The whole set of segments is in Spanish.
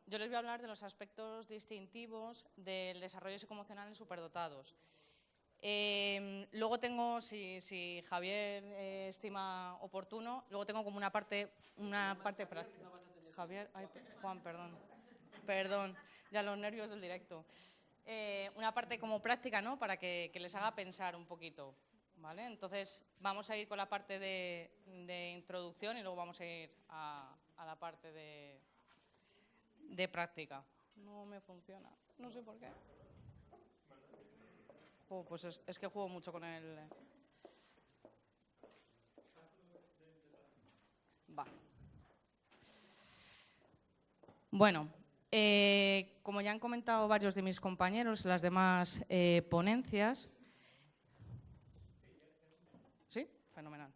yo les voy a hablar de los aspectos distintivos del desarrollo psicoemocional en superdotados. Luego tengo, si Javier estima oportuno, luego tengo como una parte práctica. Javier, ay, Juan, perdón, ya los nervios del directo. Una parte como práctica, ¿no? Para que les haga pensar un poquito, ¿vale? Entonces, vamos a ir con la parte de introducción y luego vamos a ir a la parte de práctica. No me funciona, no sé por qué. Pues es que juego mucho con el... Va. Bueno, como ya han comentado varios de mis compañeros en las demás ponencias... ¿Sí? Fenomenal.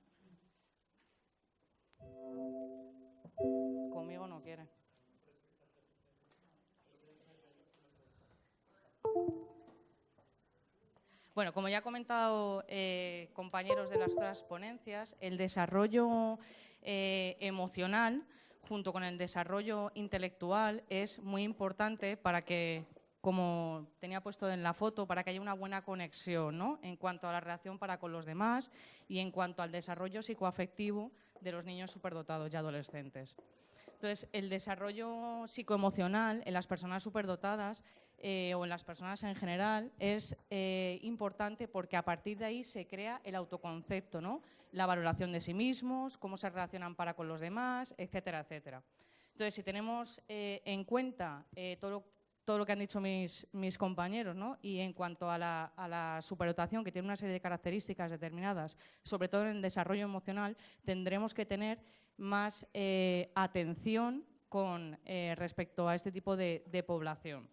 Conmigo no quiere. Bueno, como ya han comentado compañeros de las otras ponencias, el desarrollo emocional junto con el desarrollo intelectual es muy importante para que, como tenía puesto en la foto, para que haya una buena conexión, ¿no? En cuanto a la relación para con los demás y en cuanto al desarrollo psicoafectivo de los niños superdotados y adolescentes. Entonces, el desarrollo psicoemocional en las personas superdotadas o en las personas en general es importante porque a partir de ahí se crea el autoconcepto, ¿no? La valoración de sí mismos, cómo se relacionan para con los demás, etcétera, etcétera. Entonces, si tenemos en cuenta todo lo que han dicho mis compañeros, ¿no? Y en cuanto a la superdotación, que tiene una serie de características determinadas, sobre todo en el desarrollo emocional, tendremos que tener más atención con respecto a este tipo de población.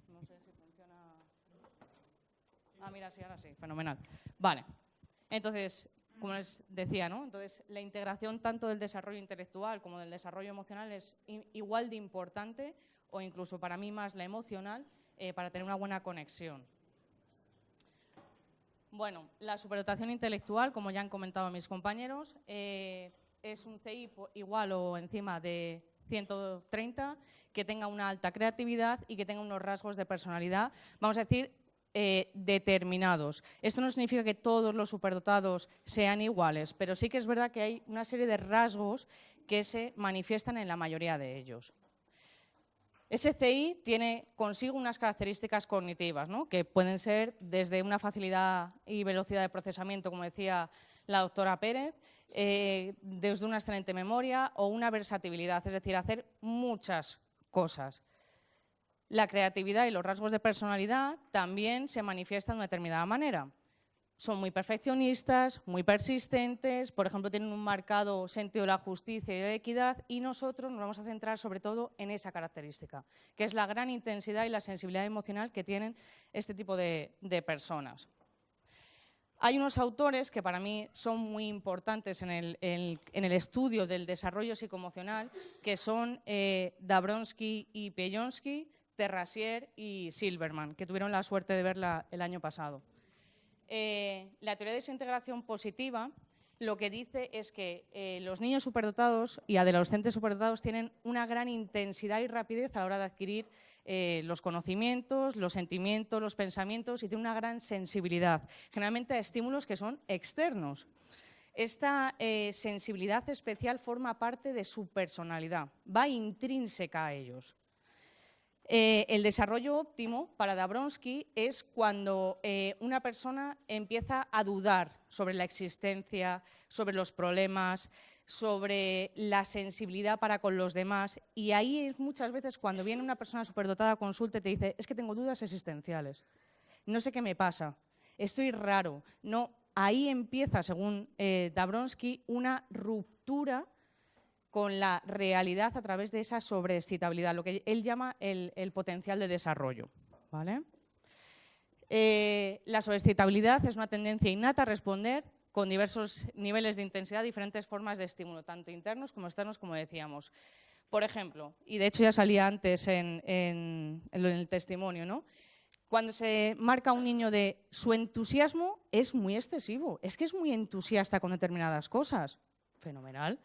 No sé si funciona... Ah, mira, sí, ahora sí, fenomenal. Vale, entonces, como les decía, ¿no? Entonces, la integración tanto del desarrollo intelectual como del desarrollo emocional es igual de importante, o incluso para mí más la emocional, para tener una buena conexión. Bueno, la superdotación intelectual, como ya han comentado mis compañeros, es un CI igual o encima de 130, que tenga una alta creatividad y que tenga unos rasgos de personalidad, vamos a decir, determinados. Esto no significa que todos los superdotados sean iguales, pero sí que es verdad que hay una serie de rasgos que se manifiestan en la mayoría de ellos. Ese CI tiene consigo unas características cognitivas, ¿no? Que pueden ser desde una facilidad y velocidad de procesamiento, como decía la doctora Pérez, desde una excelente memoria o una versatilidad, es decir, hacer muchas cosas. La creatividad y los rasgos de personalidad también se manifiestan de una determinada manera. Son muy perfeccionistas, muy persistentes, por ejemplo, tienen un marcado sentido de la justicia y de la equidad, y nosotros nos vamos a centrar sobre todo en esa característica, que es la gran intensidad y la sensibilidad emocional que tienen este tipo de personas. Hay unos autores que para mí son muy importantes en el estudio del desarrollo psicoemocional, que son Dabrowski y Pejonsky, Terrasier y Silverman, que tuvieron la suerte de verla el año pasado. La teoría de desintegración positiva lo que dice es que los niños superdotados y adolescentes superdotados tienen una gran intensidad y rapidez a la hora de adquirir los conocimientos, los sentimientos, los pensamientos, y tienen una gran sensibilidad, generalmente a estímulos que son externos. Esta sensibilidad especial forma parte de su personalidad, va intrínseca a ellos. El desarrollo óptimo para Dabrowski es cuando una persona empieza a dudar sobre la existencia, sobre los problemas, sobre la sensibilidad para con los demás, y ahí es muchas veces cuando viene una persona superdotada a consulta y te dice: es que tengo dudas existenciales, no sé qué me pasa, estoy raro. No, ahí empieza, según Dabrowski, una ruptura con la realidad a través de esa sobreexcitabilidad, lo que él llama el potencial de desarrollo, ¿vale? La sobreexcitabilidad es una tendencia innata a responder con diversos niveles de intensidad, diferentes formas de estímulo, tanto internos como externos, como decíamos. Por ejemplo, y de hecho ya salía antes en el testimonio, ¿no? Cuando se marca a un niño de su entusiasmo es muy excesivo, es que es muy entusiasta con determinadas cosas. Fenomenal.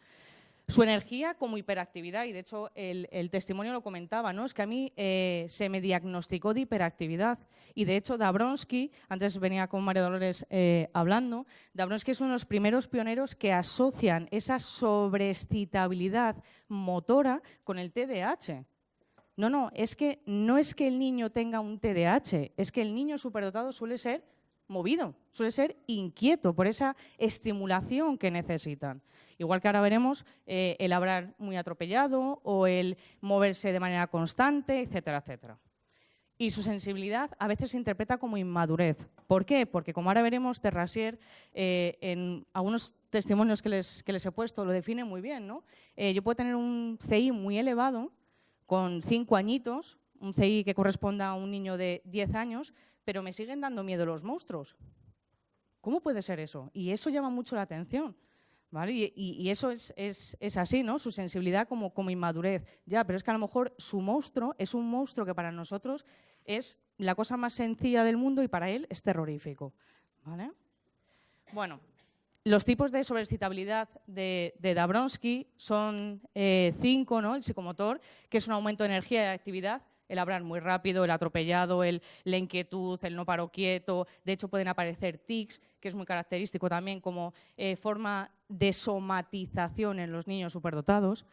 Su energía como hiperactividad, y de hecho el testimonio lo comentaba, ¿no? Es que a mí se me diagnosticó de hiperactividad. Y de hecho Dabrowski, antes venía con María Dolores hablando, Dabrowski es uno de los primeros pioneros que asocian esa sobreexcitabilidad motora con el TDAH. No es que el niño tenga un TDAH, es que el niño superdotado suele ser movido, suele ser inquieto por esa estimulación que necesitan. Igual que ahora veremos el hablar muy atropellado o el moverse de manera constante, etcétera, etcétera. Y su sensibilidad a veces se interpreta como inmadurez. ¿Por qué? Porque como ahora veremos, Terrasier, en algunos testimonios que les he puesto, lo define muy bien, ¿no? Yo puedo tener un CI muy elevado, con 5 añitos, un CI que corresponda a un niño de 10 años, pero me siguen dando miedo los monstruos. ¿Cómo puede ser eso? Y eso llama mucho la atención, ¿vale? Y eso es así, ¿no? Su sensibilidad como inmadurez. Ya, pero es que a lo mejor su monstruo es un monstruo que para nosotros es la cosa más sencilla del mundo y para él es terrorífico, ¿vale? Bueno, los tipos de sobreexcitabilidad de Dabrowski son 5, ¿no? El psicomotor, que es un aumento de energía y de actividad. El hablar muy rápido, el atropellado, la inquietud, el no paro quieto. De hecho, pueden aparecer tics, que es muy característico también como forma de somatización en los niños superdotados.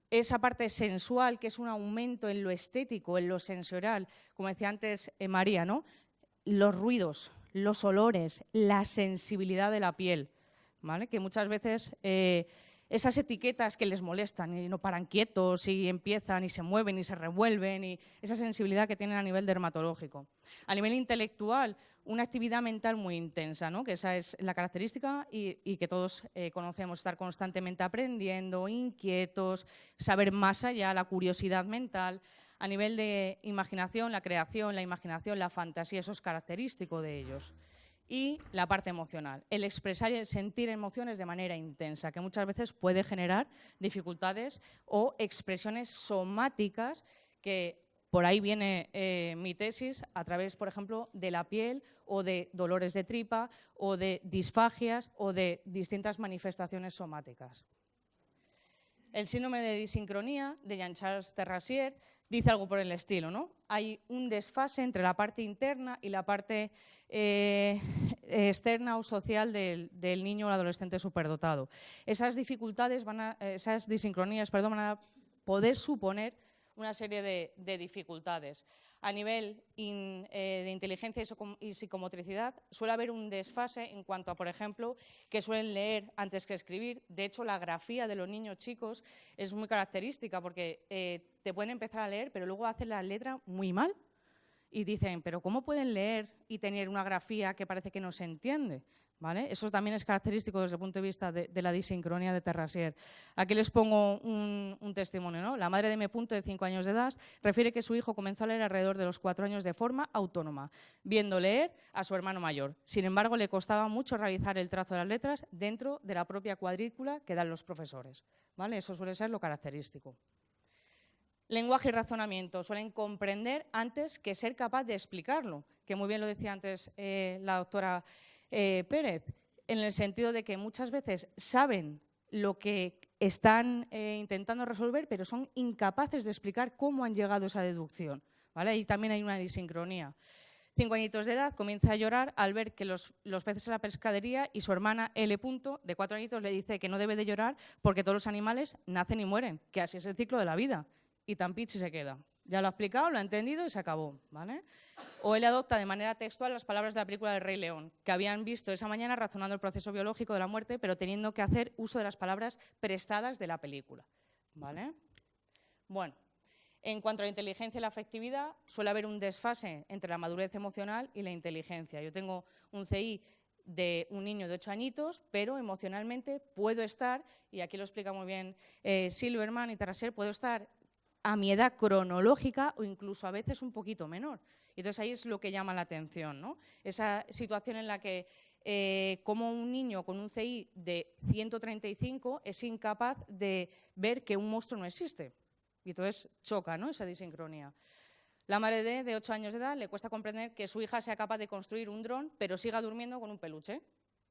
Esa parte sensual, que es un aumento en lo estético, en lo sensorial, como decía antes María, ¿no? Los ruidos, los olores, la sensibilidad de la piel, ¿vale? Que muchas veces esas etiquetas que les molestan y no paran quietos y empiezan y se mueven y se revuelven, y esa sensibilidad que tienen a nivel dermatológico. A nivel intelectual, una actividad mental muy intensa, ¿no? Que esa es la característica y que todos conocemos, estar constantemente aprendiendo, inquietos, saber más allá, la curiosidad mental. A nivel de imaginación, la creación, la imaginación, la fantasía, eso es característico de ellos. Y la parte emocional, el expresar y el sentir emociones de manera intensa, que muchas veces puede generar dificultades o expresiones somáticas, que por ahí viene mi tesis, a través, por ejemplo, de la piel o de dolores de tripa o de disfagias o de distintas manifestaciones somáticas. El síndrome de disincronía de Jean-Charles Terrasier dice algo por el estilo, ¿no? Hay un desfase entre la parte interna y la parte externa o social del niño o adolescente superdotado. Esas dificultades, esas disincronías, van a poder suponer una serie de dificultades. A nivel de inteligencia y psicomotricidad suele haber un desfase en cuanto a, por ejemplo, que suelen leer antes que escribir. De hecho, la grafía de los niños chicos es muy característica porque te pueden empezar a leer, pero luego hacen la letra muy mal y dicen, pero ¿cómo pueden leer y tener una grafía que parece que no se entiende? ¿Vale? Eso también es característico desde el punto de vista de la disincronía de Terrasier. Aquí les pongo un testimonio, ¿no? La madre de M. de 5 años de edad refiere que su hijo comenzó a leer alrededor de los 4 años de forma autónoma, viendo leer a su hermano mayor. Sin embargo, le costaba mucho realizar el trazo de las letras dentro de la propia cuadrícula que dan los profesores, ¿vale? Eso suele ser lo característico. Lenguaje y razonamiento suelen comprender antes que ser capaz de explicarlo, que muy bien lo decía antes la doctora Pérez, en el sentido de que muchas veces saben lo que están intentando resolver, pero son incapaces de explicar cómo han llegado a esa deducción, ¿vale? Ahí también hay una disincronía. 5 añitos de edad, comienza a llorar al ver que los peces en la pescadería y su hermana L. de 4 añitos le dice que no debe de llorar porque todos los animales nacen y mueren, que así es el ciclo de la vida. Y tan pichi se queda. Ya lo ha explicado, lo ha entendido y se acabó, ¿vale? O él adopta de manera textual las palabras de la película del Rey León, que habían visto esa mañana razonando el proceso biológico de la muerte, pero teniendo que hacer uso de las palabras prestadas de la película, ¿vale? Bueno, en cuanto a la inteligencia y la afectividad, suele haber un desfase entre la madurez emocional y la inteligencia. Yo tengo un CI de un niño de 8 añitos, pero emocionalmente puedo estar, y aquí lo explica muy bien Silverman y Terrasier, puedo estar a mi edad cronológica o incluso a veces un poquito menor. Entonces ahí es lo que llama la atención, ¿no? Esa situación en la que como un niño con un CI de 135 es incapaz de ver que un monstruo no existe. Y entonces choca, ¿no? Esa disincronía. La madre de 8 años de edad le cuesta comprender que su hija sea capaz de construir un dron, pero siga durmiendo con un peluche,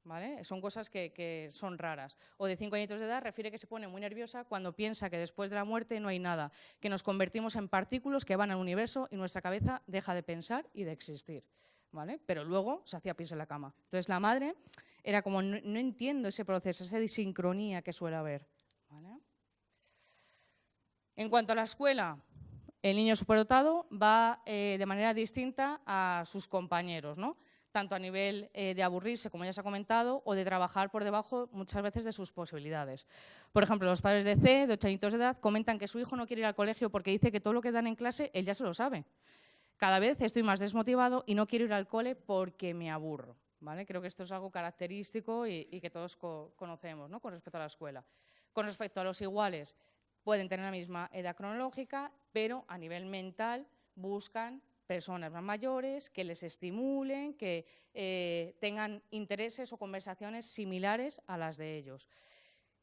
¿vale? Son cosas que son raras. O de 5 añitos de edad refiere que se pone muy nerviosa cuando piensa que después de la muerte no hay nada, que nos convertimos en partículas que van al universo y nuestra cabeza deja de pensar y de existir, ¿vale? Pero luego se hacía pis en la cama. Entonces la madre era como, no entiendo ese proceso, esa disincronía que suele haber, ¿vale? En cuanto a la escuela, el niño superdotado va de manera distinta a sus compañeros, ¿no? Tanto a nivel de aburrirse, como ya se ha comentado, o de trabajar por debajo muchas veces de sus posibilidades. Por ejemplo, los padres de C, de 8 añitos de edad, comentan que su hijo no quiere ir al colegio porque dice que todo lo que dan en clase él ya se lo sabe. Cada vez estoy más desmotivado y no quiero ir al cole porque me aburro, ¿vale? Creo que esto es algo característico y que todos conocemos, ¿no? Con respecto a la escuela. Con respecto a los iguales, pueden tener la misma edad cronológica, pero a nivel mental buscan personas más mayores que les estimulen, que tengan intereses o conversaciones similares a las de ellos.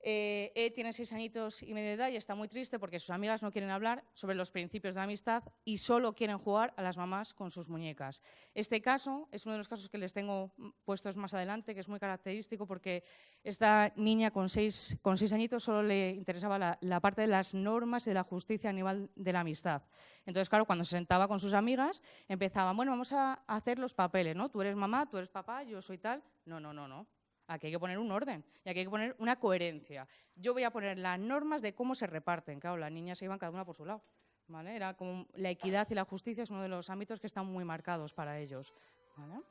Tiene 6 añitos y medio de edad y está muy triste porque sus amigas no quieren hablar sobre los principios de la amistad y solo quieren jugar a las mamás con sus muñecas. Este caso es uno de los casos que les tengo puestos más adelante, que es muy característico porque esta niña con 6 añitos solo le interesaba la parte de las normas y de la justicia a nivel de la amistad. Entonces, claro, cuando se sentaba con sus amigas, empezaban, bueno, vamos a hacer los papeles, ¿no? Tú eres mamá, tú eres papá, yo soy tal. No, no, no, no. Aquí hay que poner un orden y aquí hay que poner una coherencia. Yo voy a poner las normas de cómo se reparten. Claro, las niñas se iban cada una por su lado, ¿vale? Era como la equidad y la justicia es uno de los ámbitos que están muy marcados para ellos, ¿vale?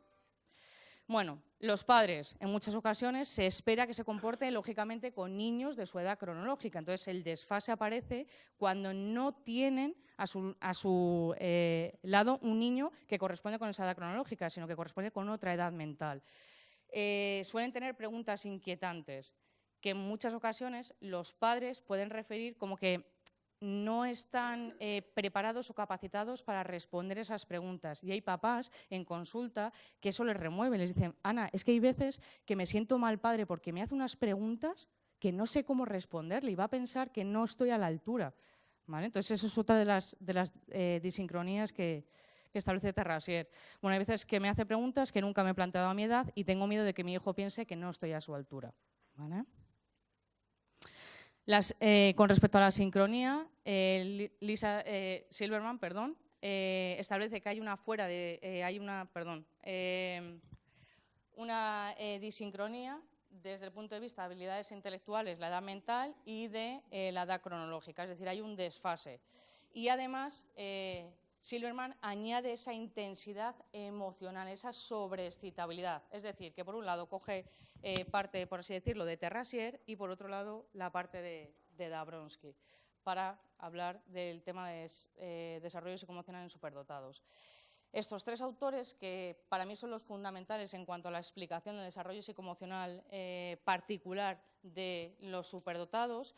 Bueno, los padres en muchas ocasiones se espera que se comporten lógicamente con niños de su edad cronológica. Entonces el desfase aparece cuando no tienen a su lado un niño que corresponde con esa edad cronológica, sino que corresponde con otra edad mental. Suelen tener preguntas inquietantes que en muchas ocasiones los padres pueden referir como que no están preparados o capacitados para responder esas preguntas. Y hay papás en consulta que eso les remueve. Les dicen, Ana, es que hay veces que me siento mal padre porque me hace unas preguntas que no sé cómo responderle y va a pensar que no estoy a la altura, ¿vale? Entonces, eso es otra de las disincronías que establece Terrasier. Bueno, hay veces que me hace preguntas que nunca me he planteado a mi edad y tengo miedo de que mi hijo piense que no estoy a su altura, ¿vale? Con respecto a la sincronía, Lisa Silverman, establece que hay una disincronía desde el punto de vista de habilidades intelectuales, la edad mental y de la edad cronológica, es decir, hay un desfase. Y además, Silverman añade esa intensidad emocional, esa sobreexcitabilidad. Es decir, que por un lado coge parte, por así decirlo, de Terrasier y por otro lado la parte de Dabrowski para hablar del tema de desarrollo psicoemocional en superdotados. Estos 3 autores, que para mí son los fundamentales en cuanto a la explicación del desarrollo psicoemocional particular de los superdotados,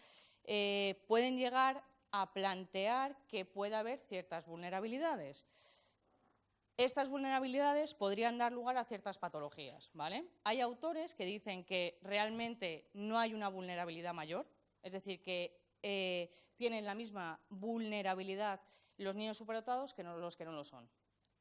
pueden llegar a plantear que puede haber ciertas vulnerabilidades. Estas vulnerabilidades podrían dar lugar a ciertas patologías, ¿vale? Hay autores que dicen que realmente no hay una vulnerabilidad mayor, es decir, que tienen la misma vulnerabilidad los niños superdotados que los que no lo son.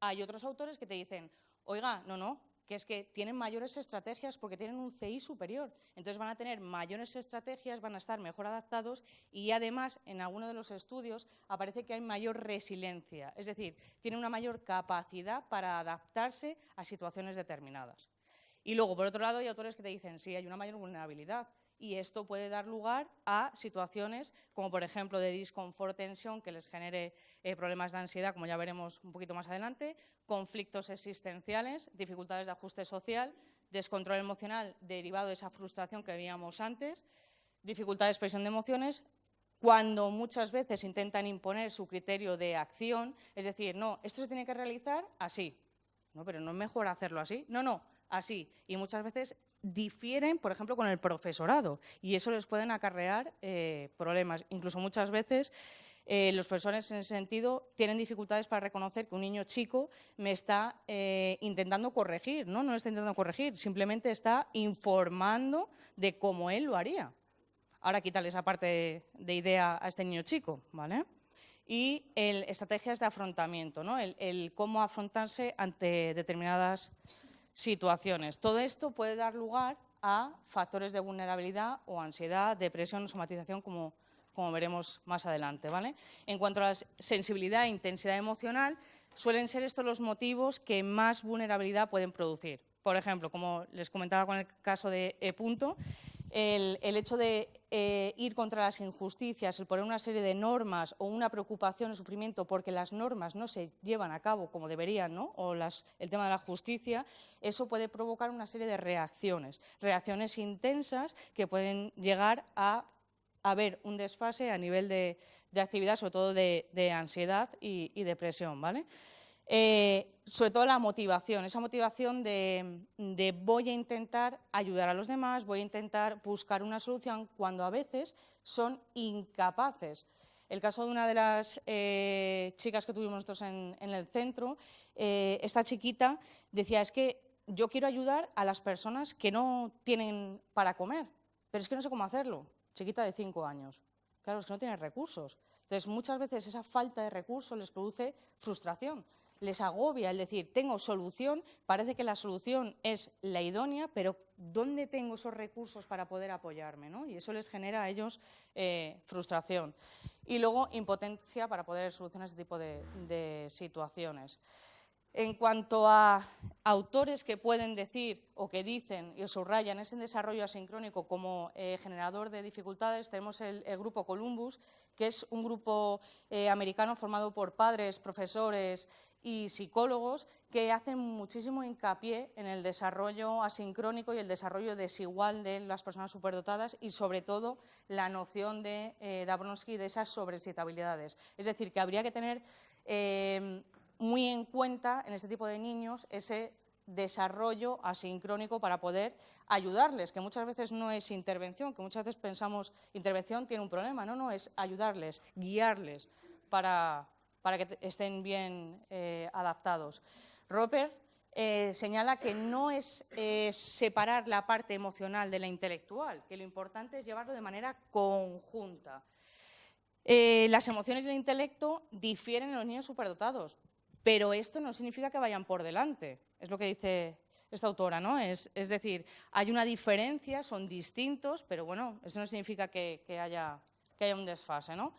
Hay otros autores que te dicen, oiga, no, que es que tienen mayores estrategias porque tienen un CI superior. Entonces van a tener mayores estrategias, van a estar mejor adaptados y además en algunos de los estudios aparece que hay mayor resiliencia, es decir, tienen una mayor capacidad para adaptarse a situaciones determinadas. Y luego, por otro lado, hay autores que te dicen, sí, hay una mayor vulnerabilidad. Y esto puede dar lugar a situaciones como, por ejemplo, de disconfort, tensión, que les genere problemas de ansiedad, como ya veremos un poquito más adelante, conflictos existenciales, dificultades de ajuste social, descontrol emocional derivado de esa frustración que veíamos antes, dificultad de expresión de emociones, cuando muchas veces intentan imponer su criterio de acción, es decir, no, esto se tiene que realizar así, no, pero no es mejor hacerlo así, no, así, y muchas veces difieren, por ejemplo, con el profesorado y eso les pueden acarrear problemas. Incluso muchas veces los profesores en ese sentido tienen dificultades para reconocer que un niño chico me está intentando corregir, ¿no? No está intentando corregir, simplemente está informando de cómo él lo haría. Ahora quítale esa parte de idea a este niño chico, ¿vale? Y estrategias de afrontamiento, ¿no? El cómo afrontarse ante determinadas situaciones. Todo esto puede dar lugar a factores de vulnerabilidad o ansiedad, depresión o somatización, como veremos más adelante, ¿vale? En cuanto a la sensibilidad e intensidad emocional, suelen ser estos los motivos que más vulnerabilidad pueden producir. Por ejemplo, como les comentaba con el caso de E. El hecho de ir contra las injusticias, el poner una serie de normas o una preocupación o sufrimiento porque las normas no se llevan a cabo como deberían, ¿no? O el tema de la justicia, eso puede provocar una serie de reacciones intensas que pueden llegar a haber un desfase a nivel de actividad, sobre todo de ansiedad y depresión, ¿vale? Sobre todo la motivación, esa motivación de voy a intentar ayudar a los demás, voy a intentar buscar una solución, cuando a veces son incapaces. El caso de una de las chicas que tuvimos nosotros en el centro, esta chiquita decía, es que yo quiero ayudar a las personas que no tienen para comer, pero es que no sé cómo hacerlo. Chiquita de 5 años. Claro, es que no tiene recursos. Entonces, muchas veces esa falta de recursos les produce frustración, les agobia el decir, tengo solución, parece que la solución es la idónea, pero ¿dónde tengo esos recursos para poder apoyarme, ¿no? Y eso les genera a ellos frustración. Y luego, impotencia para poder solucionar ese tipo de situaciones. En cuanto a autores que pueden decir o que dicen y subrayan ese desarrollo asincrónico como generador de dificultades, tenemos el grupo Columbus, que es un grupo americano formado por padres, profesores y psicólogos que hacen muchísimo hincapié en el desarrollo asincrónico y el desarrollo desigual de las personas superdotadas y, sobre todo, la noción de Dabrowski de esas sobreexcitabilidades. Es decir, que habría que tener muy en cuenta en este tipo de niños ese desarrollo asincrónico para poder ayudarles, que muchas veces no es intervención, que muchas veces pensamos intervención tiene un problema, no, es ayudarles, guiarles para que estén bien adaptados. Roper señala que no es separar la parte emocional de la intelectual, que lo importante es llevarlo de manera conjunta. Las emociones y el intelecto difieren en los niños superdotados, pero esto no significa que vayan por delante, es lo que dice esta autora, ¿no? Es decir, hay una diferencia, son distintos, pero bueno, eso no significa que haya un desfase, ¿no?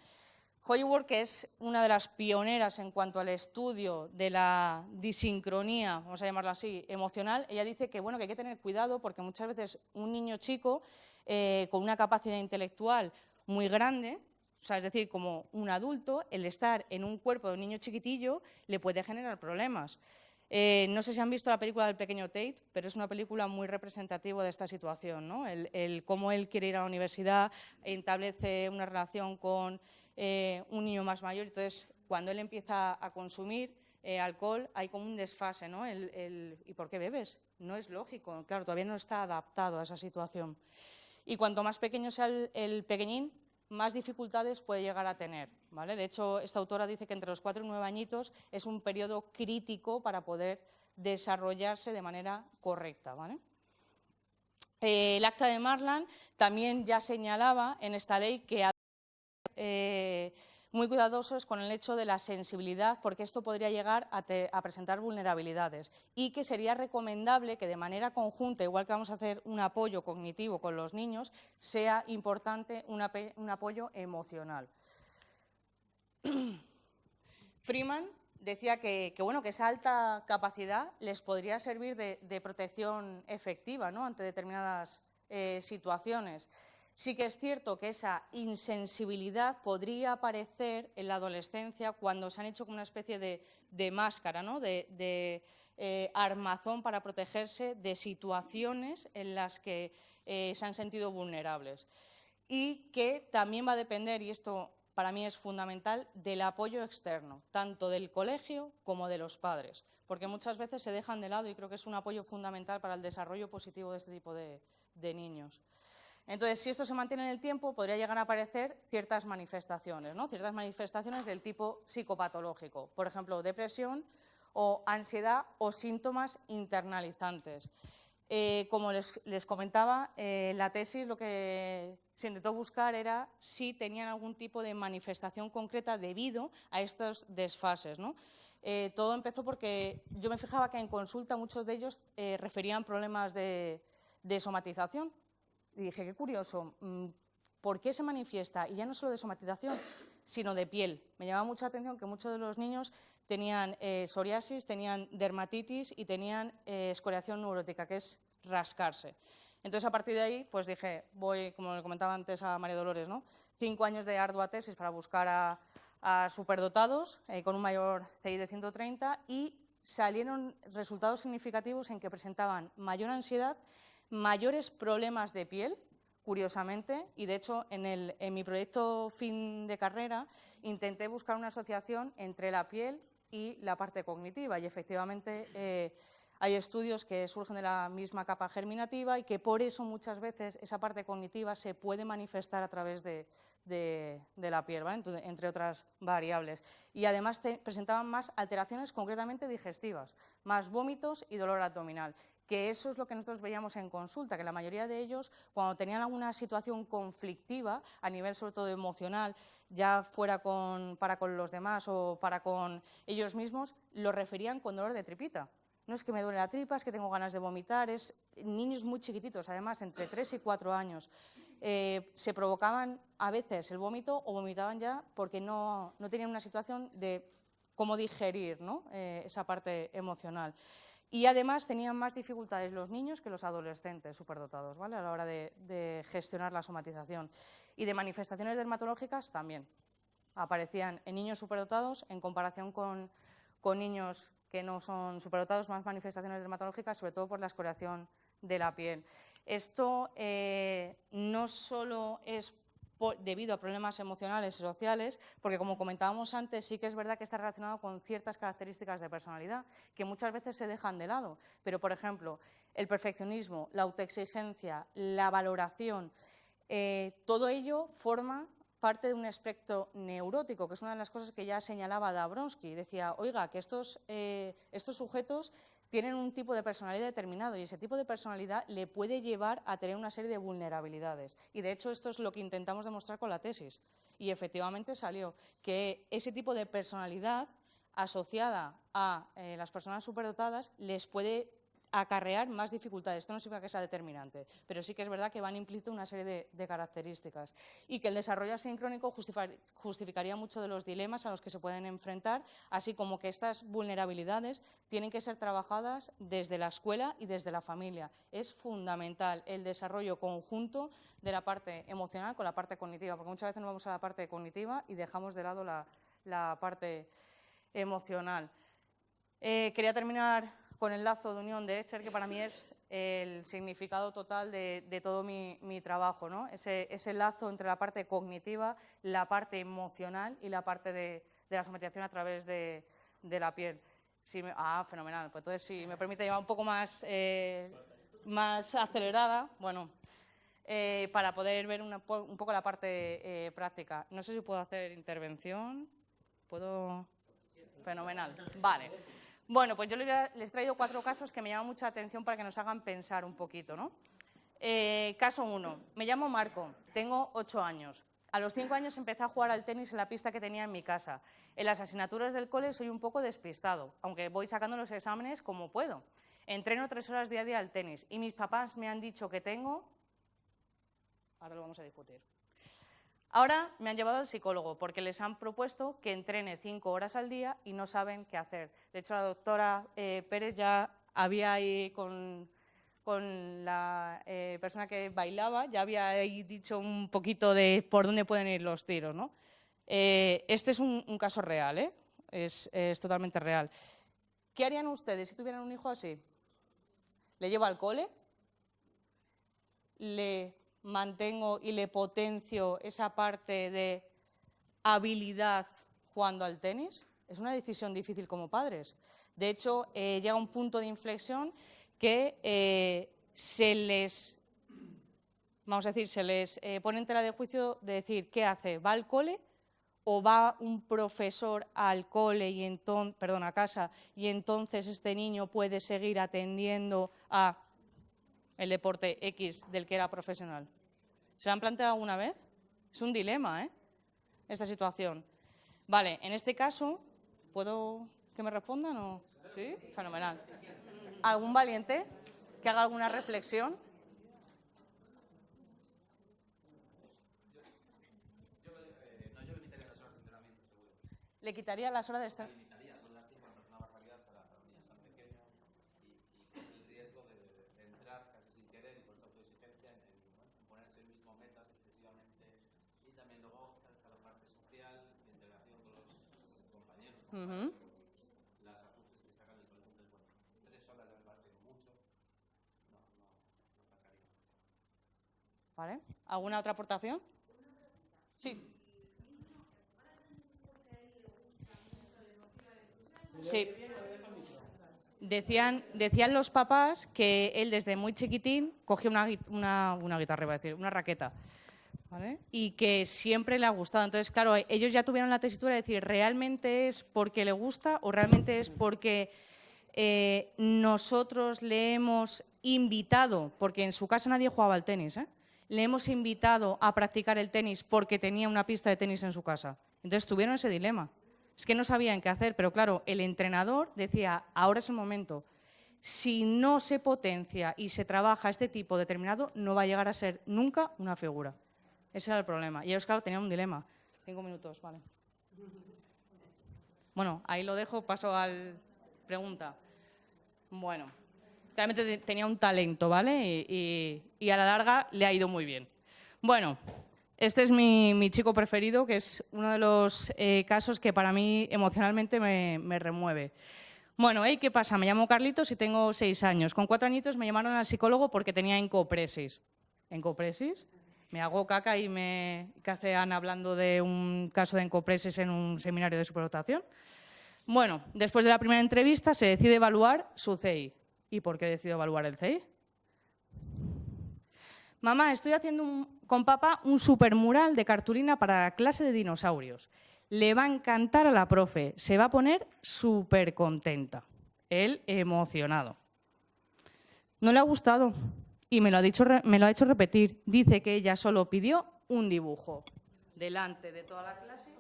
Hollywood, que es una de las pioneras en cuanto al estudio de la disincronía, vamos a llamarla así, emocional, ella dice que, bueno, que hay que tener cuidado porque muchas veces un niño chico con una capacidad intelectual muy grande, o sea, es decir, como un adulto, el estar en un cuerpo de un niño chiquitillo le puede generar problemas. No sé si han visto la película del pequeño Tate, pero es una película muy representativa de esta situación, ¿no? El cómo él quiere ir a la universidad, establece una relación con un niño más mayor, entonces cuando él empieza a consumir alcohol hay como un desfase, ¿no? ¿Y por qué bebes? No es lógico, claro, todavía no está adaptado a esa situación. Y cuanto más pequeño sea el pequeñín, más dificultades puede llegar a tener, ¿vale? De hecho, esta autora dice que entre los 4 y 9 añitos es un periodo crítico para poder desarrollarse de manera correcta, ¿vale? El acta de Marland también ya señalaba en esta ley que muy cuidadosos con el hecho de la sensibilidad, porque esto podría llegar a presentar vulnerabilidades y que sería recomendable que de manera conjunta, igual que vamos a hacer un apoyo cognitivo con los niños, sea importante un apoyo emocional. Freeman decía que esa alta capacidad les podría servir de protección efectiva, ¿no?, ante determinadas situaciones. Sí que es cierto que esa insensibilidad podría aparecer en la adolescencia cuando se han hecho como una especie de máscara, ¿no?, de armazón para protegerse de situaciones en las que se han sentido vulnerables. Y que también va a depender, y esto para mí es fundamental, del apoyo externo, tanto del colegio como de los padres, porque muchas veces se dejan de lado y creo que es un apoyo fundamental para el desarrollo positivo de este tipo de niños. Entonces, si esto se mantiene en el tiempo, podría llegar a aparecer ciertas manifestaciones, ¿no? Ciertas manifestaciones del tipo psicopatológico, por ejemplo, depresión o ansiedad o síntomas internalizantes. Como les comentaba, la tesis lo que se intentó buscar era si tenían algún tipo de manifestación concreta debido a estos desfases, ¿no? Todo empezó porque yo me fijaba que en consulta muchos de ellos referían problemas de de somatización. Y dije, qué curioso, ¿por qué se manifiesta? Y ya no solo de somatización, sino de piel. Me llamaba mucha atención que muchos de los niños tenían psoriasis, tenían dermatitis y tenían escoriación neurótica, que es rascarse. Entonces, a partir de ahí, pues dije, voy, como le comentaba antes a María Dolores, ¿no? 5 años de ardua tesis para buscar a superdotados con un mayor CI de 130 y salieron resultados significativos en que presentaban mayor ansiedad, mayores problemas de piel, curiosamente, y de hecho en mi proyecto fin de carrera intenté buscar una asociación entre la piel y la parte cognitiva y efectivamente hay estudios que surgen de la misma capa germinativa y que por eso muchas veces esa parte cognitiva se puede manifestar a través de la piel, ¿vale? Entre otras variables. Y además presentaban más alteraciones concretamente digestivas, más vómitos y dolor abdominal, que eso es lo que nosotros veíamos en consulta, que la mayoría de ellos, cuando tenían alguna situación conflictiva, a nivel sobre todo emocional, ya fuera para con los demás o para con ellos mismos, lo referían con dolor de tripita. No es que me duele la tripa, es que tengo ganas de vomitar, es niños muy chiquititos, además, entre 3 y 4 años. Se provocaban a veces el vómito o vomitaban ya porque no tenían una situación de cómo digerir, ¿no? Esa parte emocional. Y además tenían más dificultades los niños que los adolescentes superdotados, ¿vale? A la hora de gestionar la somatización. Y de manifestaciones dermatológicas también. Aparecían en niños superdotados en comparación con niños que no son superdotados, más manifestaciones dermatológicas, sobre todo por la escoriación de la piel. Esto no solo es debido a problemas emocionales y sociales, porque como comentábamos antes, sí que es verdad que está relacionado con ciertas características de personalidad que muchas veces se dejan de lado. Pero, por ejemplo, el perfeccionismo, la autoexigencia, la valoración, todo ello forma parte de un espectro neurótico, que es una de las cosas que ya señalaba Dabrowski. Decía, oiga, que estos sujetos tienen un tipo de personalidad determinado y ese tipo de personalidad le puede llevar a tener una serie de vulnerabilidades. Y, de hecho, esto es lo que intentamos demostrar con la tesis. Y, efectivamente, salió que ese tipo de personalidad asociada a las personas superdotadas les puede acarrear más dificultades. Esto no significa que sea determinante, pero sí que es verdad que van implícito una serie de características y que el desarrollo asincrónico justificaría mucho de los dilemas a los que se pueden enfrentar, así como que estas vulnerabilidades tienen que ser trabajadas desde la escuela y desde la familia. Es fundamental el desarrollo conjunto de la parte emocional con la parte cognitiva, porque muchas veces nos vamos a la parte cognitiva y dejamos de lado la parte emocional. Quería terminar con el lazo de unión de Escher, que para mí es el significado total de todo mi trabajo, ¿no? Ese lazo entre la parte cognitiva, la parte emocional y la parte de la somatización a través de la piel. Fenomenal. Pues entonces, si me permite llevar un poco más acelerada, bueno, para poder ver un poco la parte práctica. No sé si puedo hacer intervención. ¿Puedo? Fenomenal. Vale. Bueno, pues yo les he traído 4 casos que me llaman mucha atención para que nos hagan pensar un poquito, ¿no? Caso 1. Me llamo Marco, tengo 8 años. A los 5 años empecé a jugar al tenis en la pista que tenía en mi casa. En las asignaturas del cole soy un poco despistado, aunque voy sacando los exámenes como puedo. Entreno 3 horas día a día al tenis y mis papás me han dicho que tengo... Ahora lo vamos a discutir. Ahora me han llevado al psicólogo porque les han propuesto que entrene 5 horas al día y no saben qué hacer. De hecho, la doctora Pérez ya había ahí con la persona que bailaba, ya había ahí dicho un poquito de por dónde pueden ir los tiros, ¿no? Este es un caso real, ¿eh? Es totalmente real. ¿Qué harían ustedes si tuvieran un hijo así? ¿Le llevo al cole? ¿Le mantengo y le potencio esa parte de habilidad jugando al tenis? Es una decisión difícil como padres. De hecho, llega un punto de inflexión que se les pone en tela de juicio de decir, ¿qué hace? ¿Va al cole o va un profesor al cole a casa y entonces este niño puede seguir atendiendo a el deporte X del que era profesional? ¿Se lo han planteado alguna vez? Es un dilema, ¿eh? Esta situación. Vale, en este caso, ¿puedo que me respondan o...? ¿Sí? Fenomenal. ¿Algún valiente que haga alguna reflexión? le quitaría las horas de estar... Limitaría todas las tiempos de una barbaridad para niños tan pequeños y con el riesgo de entrar casi sin querer y por esa autoexigencia en ponerse el mismo metas excesivamente y también luego está la parte social de integración con los compañeros. Las ajustes que sacan el colegio, bueno, 3 horas de parece mucho, no pasaría. ¿Vale? ¿Alguna otra aportación? Sí. Sí. Decían los papás que él desde muy chiquitín cogió una guitarra, iba a decir, una raqueta, ¿vale? Y que siempre le ha gustado. Entonces, claro, ellos ya tuvieron la tesitura de decir, ¿realmente es porque le gusta o realmente es porque nosotros le hemos invitado, porque en su casa nadie jugaba al tenis, le hemos invitado a practicar el tenis porque tenía una pista de tenis en su casa? Entonces tuvieron ese dilema. Es que no sabían qué hacer, pero claro, el entrenador decía, ahora es el momento. Si no se potencia y se trabaja este tipo determinado, no va a llegar a ser nunca una figura. Ese era el problema. Y ellos, claro, tenían un dilema. 5 minutos, vale. Bueno, ahí lo dejo, paso a la pregunta. Bueno, realmente tenía un talento, ¿vale? Y a la larga le ha ido muy bien. Bueno, este es mi chico preferido, que es uno de los casos que para mí emocionalmente me remueve. Bueno, ¿qué pasa? Me llamo Carlitos y tengo 6 años. Con 4 añitos me llamaron al psicólogo porque tenía encopresis. ¿Encopresis? Me hago caca y ¿qué hace Ana hablando de un caso de encopresis en un seminario de superdotación? Bueno, después de la primera entrevista se decide evaluar su CI. ¿Y por qué decido evaluar el CI? Mamá, estoy haciendo con papá un supermural de cartulina para la clase de dinosaurios. Le va a encantar a la profe, se va a poner súper contenta. Él emocionado. No le ha gustado y me lo ha hecho repetir. Dice que ella solo pidió un dibujo delante de toda la clase.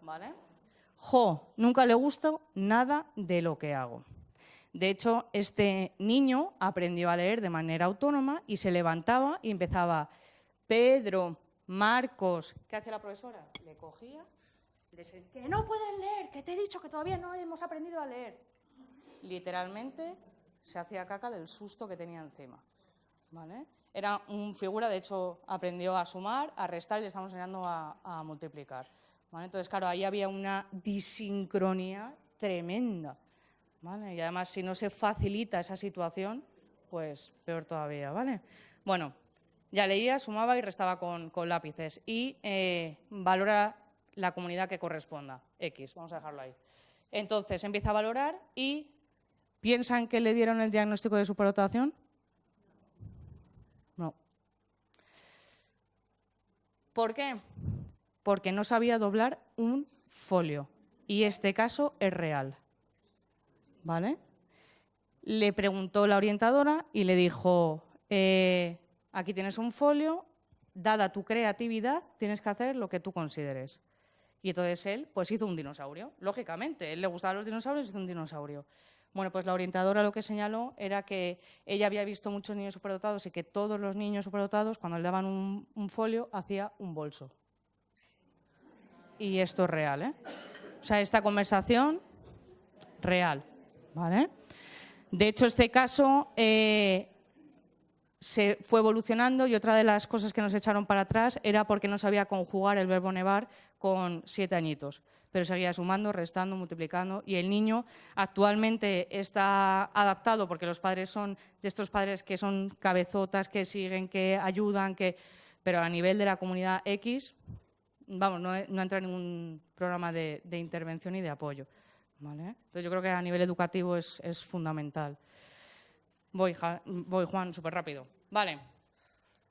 ¿Vale? Nunca le gustó nada de lo que hago. De hecho, este niño aprendió a leer de manera autónoma y se levantaba y empezaba, Pedro, Marcos, ¿qué hacía la profesora? Le cogía, le decía, que no pueden leer, que te he dicho que todavía no hemos aprendido a leer. Literalmente se hacía caca del susto que tenía encima. ¿Vale? Era un figura, de hecho, aprendió a sumar, a restar y le estamos enseñando a multiplicar. ¿Vale? Entonces, claro, ahí había una disincronía tremenda. ¿Vale? Y además, si no se facilita esa situación, pues peor todavía, ¿vale? Bueno, ya leía, sumaba y restaba con lápices. Y valora la comunidad que corresponda, X, vamos a dejarlo ahí. Entonces, empieza a valorar y ¿piensan que le dieron el diagnóstico de superdotación? No. ¿Por qué? Porque no sabía doblar un folio. Y este caso es real. ¿Vale? Le preguntó la orientadora y le dijo, aquí tienes un folio, dada tu creatividad, tienes que hacer lo que tú consideres. Y entonces él pues hizo un dinosaurio, lógicamente, a él le gustaban los dinosaurios y hizo un dinosaurio. Bueno, pues la orientadora lo que señaló era que ella había visto muchos niños superdotados y que todos los niños superdotados, cuando le daban un folio, hacía un bolso. Y esto es real, ¿eh? O sea, esta conversación, real. ¿Vale? De hecho, este caso se fue evolucionando y otra de las cosas que nos echaron para atrás era porque no sabía conjugar el verbo nevar con 7 añitos. Pero seguía sumando, restando, multiplicando y el niño actualmente está adaptado porque los padres son de estos padres que son cabezotas, que siguen, que ayudan, pero a nivel de la comunidad X, vamos, no entra en ningún programa de intervención y de apoyo. ¿Vale? Entonces yo creo que a nivel educativo es fundamental. Voy Juan, súper rápido. Vale.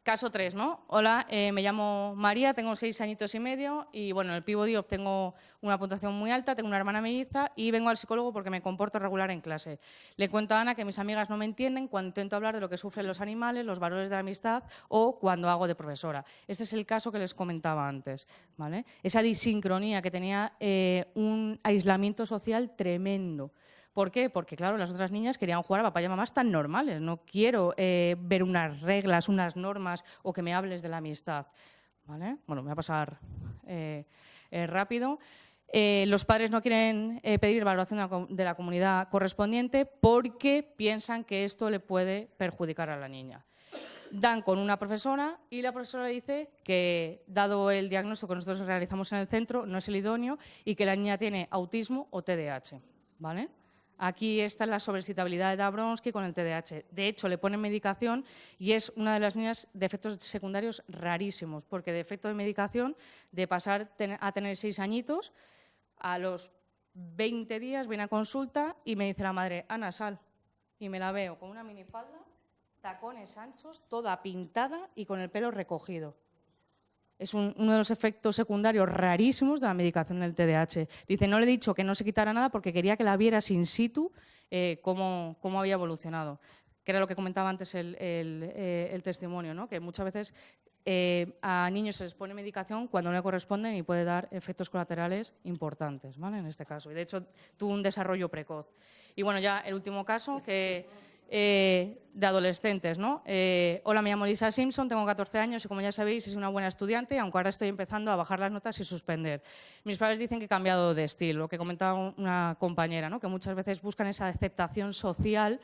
Caso 3, ¿no? Hola, me llamo María, tengo 6 añitos y medio y bueno, en el Peabody obtengo una puntuación muy alta, tengo una hermana melliza y vengo al psicólogo porque me comporto regular en clase. Le cuento a Ana que mis amigas no me entienden cuando intento hablar de lo que sufren los animales, los valores de la amistad o cuando hago de profesora. Este es el caso que les comentaba antes, ¿vale? Esa disincronía que tenía un aislamiento social tremendo. ¿Por qué? Porque, claro, las otras niñas querían jugar a papá y a mamás tan normales. No quiero ver unas reglas, unas normas o que me hables de la amistad. ¿Vale? Bueno, me voy a pasar rápido. Los padres no quieren pedir valoración de la comunidad correspondiente porque piensan que esto le puede perjudicar a la niña. Dan con una profesora y la profesora dice que, dado el diagnóstico que nosotros realizamos en el centro, no es el idóneo y que la niña tiene autismo o TDAH, ¿vale? Aquí está la sobreexcitabilidad de Dabrowski con el TDAH. De hecho, le ponen medicación y es una de las niñas de efectos secundarios rarísimos, porque de efecto de medicación, de pasar a tener 6 añitos, a los 20 días viene a consulta y me dice la madre, Ana, sal. Y me la veo con una minifalda, tacones anchos, toda pintada y con el pelo recogido. Es uno de los efectos secundarios rarísimos de la medicación del TDAH. Dice, no le he dicho que no se quitara nada porque quería que la vieras in situ cómo había evolucionado. Que era lo que comentaba antes el testimonio, ¿no? Que muchas veces a niños se les pone medicación cuando no le corresponden y puede dar efectos colaterales importantes, ¿vale? En este caso. Y de hecho tuvo un desarrollo precoz. Y bueno, ya el último caso de adolescentes, ¿no? Hola, me llamo Lisa Simpson, tengo 14 años y como ya sabéis, soy una buena estudiante, aunque ahora estoy empezando a bajar las notas y suspender. Mis padres dicen que he cambiado de estilo, lo que comentaba una compañera, ¿no? Que muchas veces buscan esa aceptación social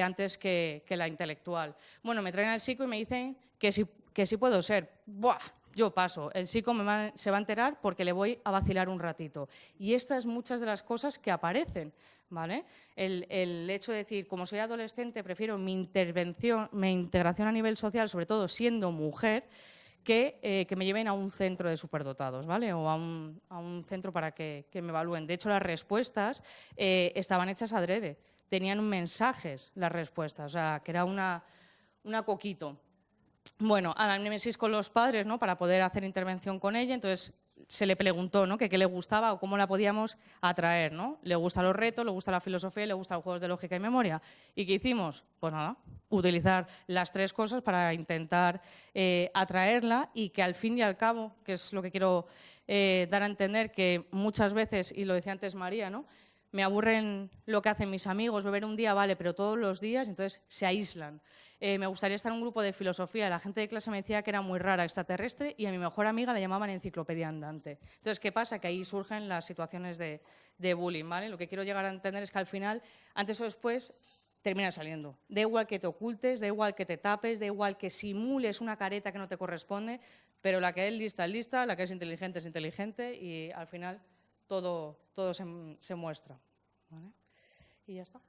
antes que la intelectual. Bueno, me traen al psico y me dicen que sí puedo ser. ¡Buah! Yo paso, el psico se va a enterar porque le voy a vacilar un ratito. Y estas muchas de las cosas que aparecen, ¿vale? El hecho de decir, como soy adolescente, prefiero mi integración a nivel social, sobre todo siendo mujer, que me lleven a un centro de superdotados, ¿vale? O a un centro para que me evalúen. De hecho, las respuestas estaban hechas adrede. Tenían mensajes las respuestas, o sea, que era una coquito. Bueno, anamnesis con los padres, ¿no? Para poder hacer intervención con ella, entonces se le preguntó, ¿no? que qué le gustaba o cómo la podíamos atraer, ¿no? Le gustan los retos, le gusta la filosofía y le gustan los juegos de lógica y memoria. ¿Y qué hicimos? Pues nada, utilizar las 3 cosas para intentar atraerla y que al fin y al cabo, que es lo que quiero dar a entender, que muchas veces, y lo decía antes María, ¿no? Me aburren lo que hacen mis amigos, beber un día vale, pero todos los días, entonces se aíslan. Me gustaría estar en un grupo de filosofía, la gente de clase me decía que era muy rara, extraterrestre, y a mi mejor amiga la llamaban enciclopedia andante. Entonces, ¿qué pasa? Que ahí surgen las situaciones de bullying, ¿vale? Lo que quiero llegar a entender es que al final, antes o después, termina saliendo. Da igual que te ocultes, da igual que te tapes, da igual que simules una careta que no te corresponde, pero la que es lista, la que es inteligente y al final todo se muestra, ¿vale? Y ya está.